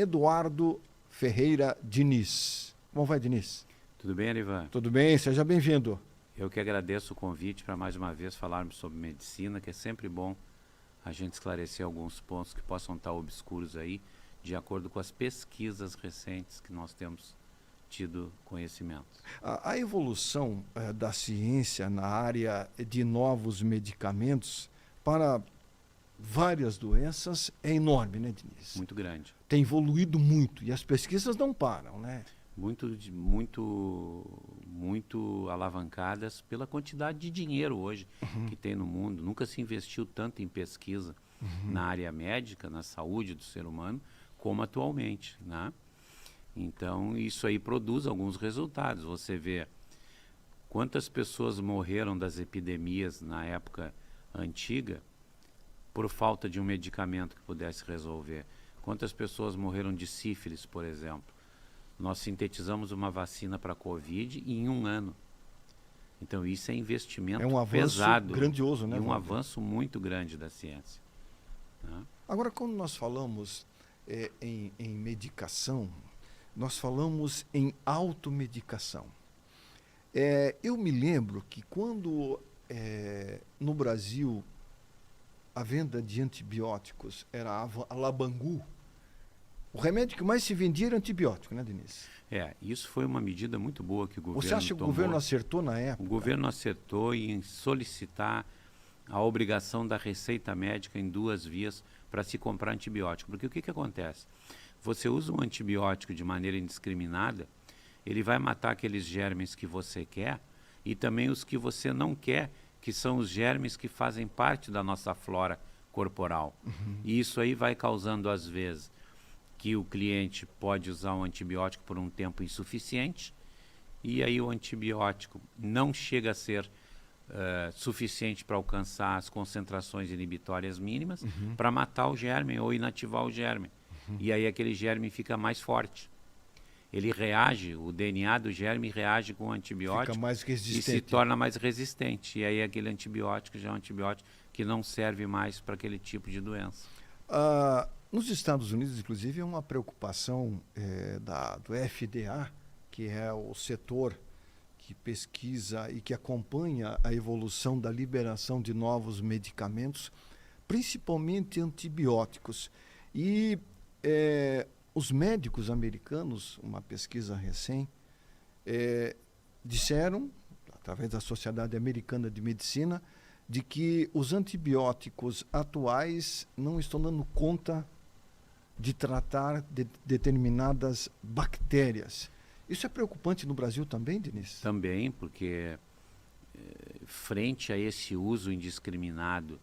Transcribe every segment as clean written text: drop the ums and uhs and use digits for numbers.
Eduardo Ferreira Diniz. Como vai, Diniz? Tudo bem, Arivan? Tudo bem, seja bem-vindo. Eu que agradeço o convite para mais uma vez falarmos sobre medicina, que é sempre bom a gente esclarecer alguns pontos que possam estar obscuros aí, de acordo com as pesquisas recentes que nós temos tido conhecimento. A evolução da ciência na área de novos medicamentos para várias doenças é enorme, né, Diniz? Muito grande. Tem evoluído muito e as pesquisas não param, né? Muito alavancadas pela quantidade de dinheiro hoje que tem no mundo. Nunca se investiu tanto em pesquisa na área médica, na saúde do ser humano, como atualmente, né? Então, isso aí produz alguns resultados. Você vê quantas pessoas morreram das epidemias na época antiga por falta de um medicamento que pudesse resolver. Quantas pessoas morreram de sífilis, por exemplo. Nós sintetizamos uma vacina para a Covid em 1 ano. Então, isso é investimento pesado. É um avanço grandioso, né? E um avanço muito grande da ciência, né? Agora, quando nós falamos em medicação, nós falamos em automedicação. Eu me lembro que quando no Brasil a venda de antibióticos era a Labangu, o remédio que mais se vendia era antibiótico, né, Diniz? Isso foi uma medida muito boa que o governo tomou. Você acha que o governo acertou na época? O governo acertou em solicitar a obrigação da receita médica em 2 vias para se comprar antibiótico. Porque o que acontece? Você usa um antibiótico de maneira indiscriminada, ele vai matar aqueles germes que você quer e também os que você não quer, que são os germes que fazem parte da nossa flora corporal. E isso aí vai causando, às vezes, que o cliente pode usar um antibiótico por um tempo insuficiente e aí o antibiótico não chega a ser suficiente para alcançar as concentrações inibitórias mínimas para matar o germe ou inativar o germe. E aí aquele germe fica mais forte. Ele reage, o DNA do germe reage com o antibiótico e se torna mais resistente. E aí aquele antibiótico já é um antibiótico que não serve mais para aquele tipo de doença. Nos Estados Unidos, inclusive, é uma preocupação do FDA, que é o setor que pesquisa e que acompanha a evolução da liberação de novos medicamentos, principalmente antibióticos. E os médicos americanos, uma pesquisa recém, disseram, através da Sociedade Americana de Medicina, de que os antibióticos atuais não estão dando conta de tratar determinadas bactérias. Isso é preocupante no Brasil também, Diniz? Também, porque frente a esse uso indiscriminado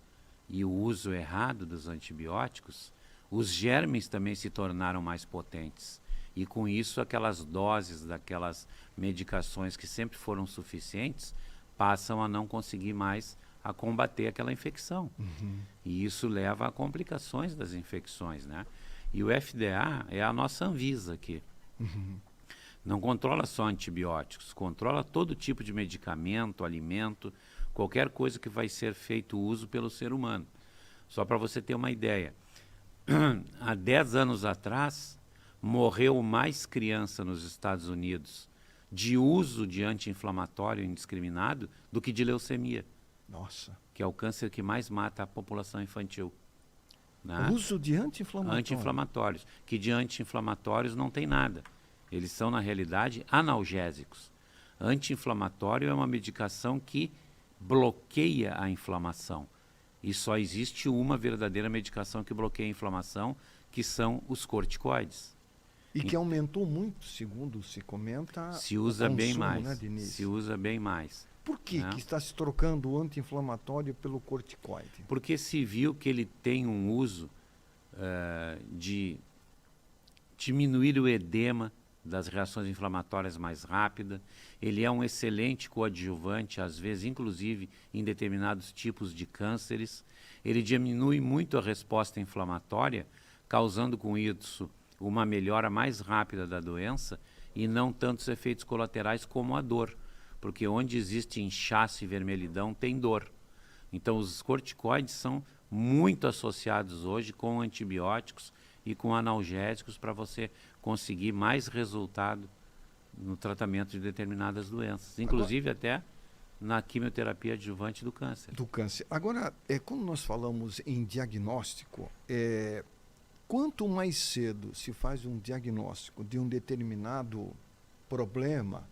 e o uso errado dos antibióticos, os germes também se tornaram mais potentes. E com isso, aquelas doses daquelas medicações que sempre foram suficientes passam a não conseguir mais a combater aquela infecção. E isso leva a complicações das infecções, né? E o FDA é a nossa Anvisa aqui. Não controla só antibióticos, controla todo tipo de medicamento, alimento, qualquer coisa que vai ser feito uso pelo ser humano. Só para você ter uma ideia, há 10 anos atrás, morreu mais criança nos Estados Unidos de uso de anti-inflamatório indiscriminado do que de leucemia. Nossa. Que é o câncer que mais mata a população infantil. Né? O uso de anti-inflamatórios. Anti-inflamatórios, que de anti-inflamatórios não tem nada. Eles são, na realidade, analgésicos. Anti-inflamatório é uma medicação que bloqueia a inflamação. E só existe uma verdadeira medicação que bloqueia a inflamação, que são os corticoides. E que aumentou muito, segundo se comenta. Se usa o consumo, bem mais. Né, Diniz? Se usa bem mais. Por que está se trocando o anti-inflamatório pelo corticoide? Porque se viu que ele tem um uso de diminuir o edema das reações inflamatórias mais rápida. Ele é um excelente coadjuvante, às vezes, inclusive, em determinados tipos de cânceres. Ele diminui muito a resposta inflamatória, causando com isso uma melhora mais rápida da doença e não tantos efeitos colaterais como a dor. Porque onde existe inchaço e vermelhidão, tem dor. Então, os corticoides são muito associados hoje com antibióticos e com analgésicos para você conseguir mais resultado no tratamento de determinadas doenças, inclusive até na quimioterapia adjuvante do câncer. Do câncer. Agora, quando nós falamos em diagnóstico, quanto mais cedo se faz um diagnóstico de um determinado problema,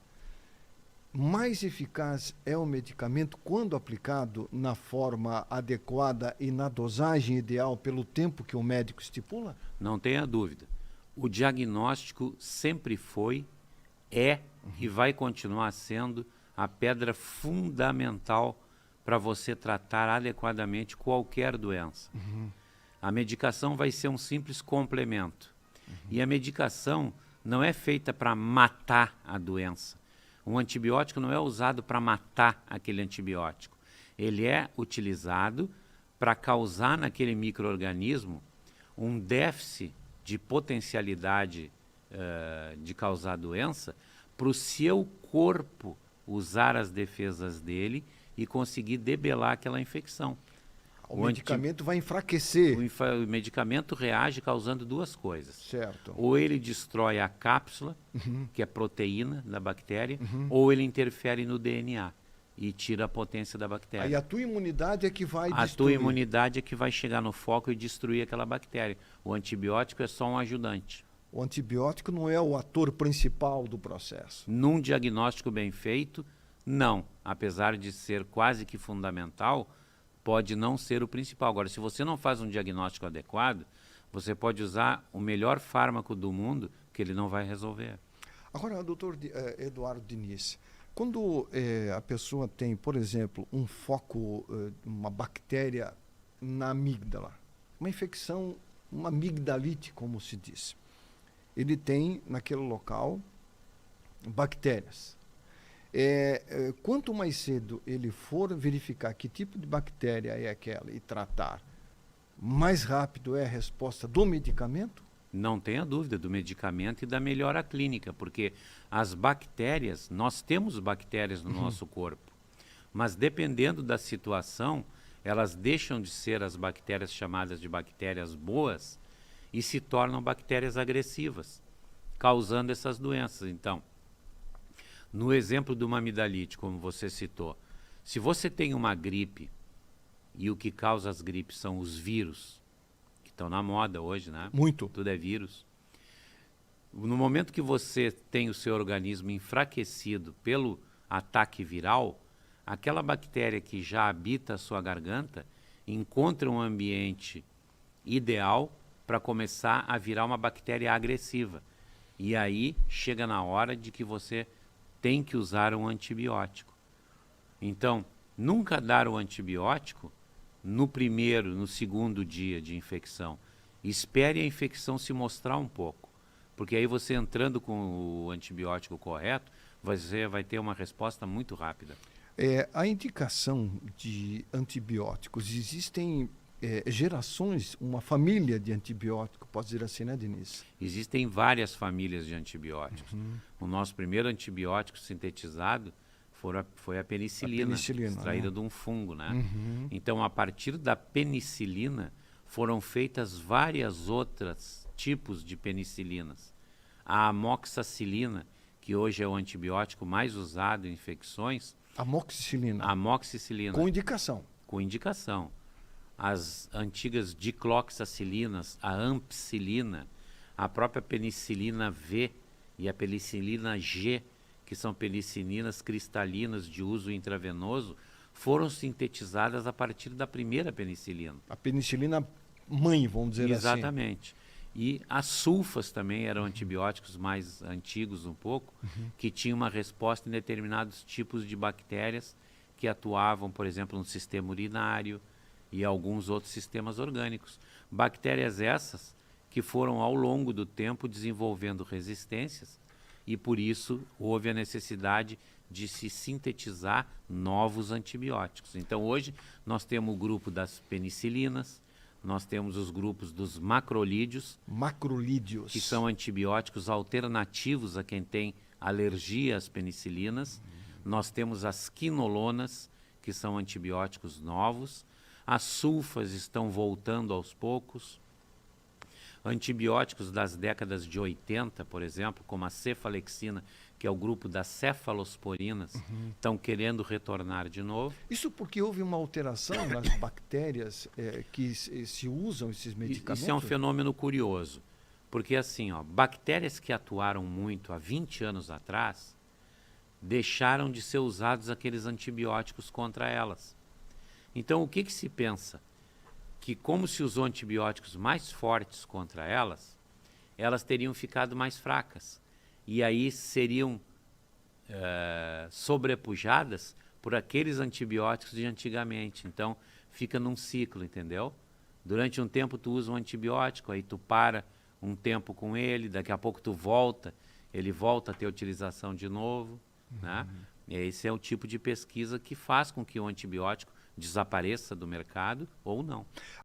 mais eficaz é o medicamento quando aplicado na forma adequada e na dosagem ideal pelo tempo que o médico estipula? Não tenha dúvida. O diagnóstico sempre foi, é e vai continuar sendo a pedra fundamental para você tratar adequadamente qualquer doença. A medicação vai ser um simples complemento. E a medicação não é feita para matar a doença. Um antibiótico não é usado para matar aquele antibiótico. Ele é utilizado para causar naquele micro-organismo um déficit de potencialidade de causar doença para o seu corpo usar as defesas dele e conseguir debelar aquela infecção. O medicamento vai enfraquecer. O medicamento reage causando duas coisas. Certo. Ou ele destrói a cápsula, que é a proteína da bactéria, ou ele interfere no DNA e tira a potência da bactéria. Aí a tua imunidade é que vai destruir. A tua imunidade é que vai chegar no foco e destruir aquela bactéria. O antibiótico é só um ajudante. O antibiótico não é o ator principal do processo. Num diagnóstico bem feito, não. Apesar de ser quase que fundamental, pode não ser o principal. Agora, se você não faz um diagnóstico adequado, você pode usar o melhor fármaco do mundo, que ele não vai resolver. Agora, doutor Eduardo Diniz, quando a pessoa tem, por exemplo, um foco, uma bactéria na amígdala, uma infecção, uma amigdalite, como se diz, ele tem naquele local bactérias. Quanto mais cedo ele for verificar que tipo de bactéria é aquela e tratar, mais rápido é a resposta do medicamento? Não tenha dúvida do medicamento e da melhora clínica, porque as bactérias, nós temos bactérias no nosso corpo, mas dependendo da situação, elas deixam de ser as bactérias chamadas de bactérias boas e se tornam bactérias agressivas, causando essas doenças. Então, no exemplo de uma amidalite, como você citou, se você tem uma gripe e o que causa as gripes são os vírus, que estão na moda hoje, né? Muito. Tudo é vírus. No momento que você tem o seu organismo enfraquecido pelo ataque viral, aquela bactéria que já habita a sua garganta encontra um ambiente ideal para começar a virar uma bactéria agressiva. E aí chega na hora de que você tem que usar um antibiótico. Então, nunca dar o antibiótico no primeiro, no segundo dia de infecção. Espere a infecção se mostrar um pouco, porque aí você entrando com o antibiótico correto, você vai ter uma resposta muito rápida. A indicação de antibióticos, existem gerações, uma família de antibiótico, pode dizer assim, né, Diniz? Existem várias famílias de antibióticos. O nosso primeiro antibiótico sintetizado foi a penicilina, extraída de um fungo, né? Então, a partir da penicilina, foram feitas várias outras tipos de penicilinas. A amoxicilina, que hoje é o antibiótico mais usado em infecções. Amoxicilina. Amoxicilina. Com indicação. Com indicação. As antigas dicloxacilinas, a ampicilina, a própria penicilina V e a penicilina G, que são penicilinas cristalinas de uso intravenoso, foram sintetizadas a partir da primeira penicilina. A penicilina mãe, vamos dizer assim. Exatamente. E as sulfas também eram antibióticos mais antigos um pouco, que tinham uma resposta em determinados tipos de bactérias que atuavam, por exemplo, no sistema urinário e alguns outros sistemas orgânicos. Bactérias essas que foram ao longo do tempo desenvolvendo resistências e por isso houve a necessidade de se sintetizar novos antibióticos. Então hoje nós temos o grupo das penicilinas, nós temos os grupos dos macrolídeos, que são antibióticos alternativos a quem tem alergia às penicilinas. Nós temos as quinolonas, que são antibióticos novos. As sulfas estão voltando aos poucos. Antibióticos das décadas de 80, por exemplo, como a cefalexina, que é o grupo das cefalosporinas, estão querendo retornar de novo. Isso porque houve uma alteração nas bactérias que se usam esses medicamentos? Isso é um fenômeno curioso, porque assim, ó, bactérias que atuaram muito há 20 anos atrás, deixaram de ser usados aqueles antibióticos contra elas. Então, o que se pensa? Que como se usou antibióticos mais fortes contra elas, elas teriam ficado mais fracas. E aí seriam sobrepujadas por aqueles antibióticos de antigamente. Então, fica num ciclo, entendeu? Durante um tempo tu usa um antibiótico, aí tu para um tempo com ele, daqui a pouco tu volta, ele volta a ter utilização de novo, né? E esse é o tipo de pesquisa que faz com que o antibiótico desapareça do mercado ou não.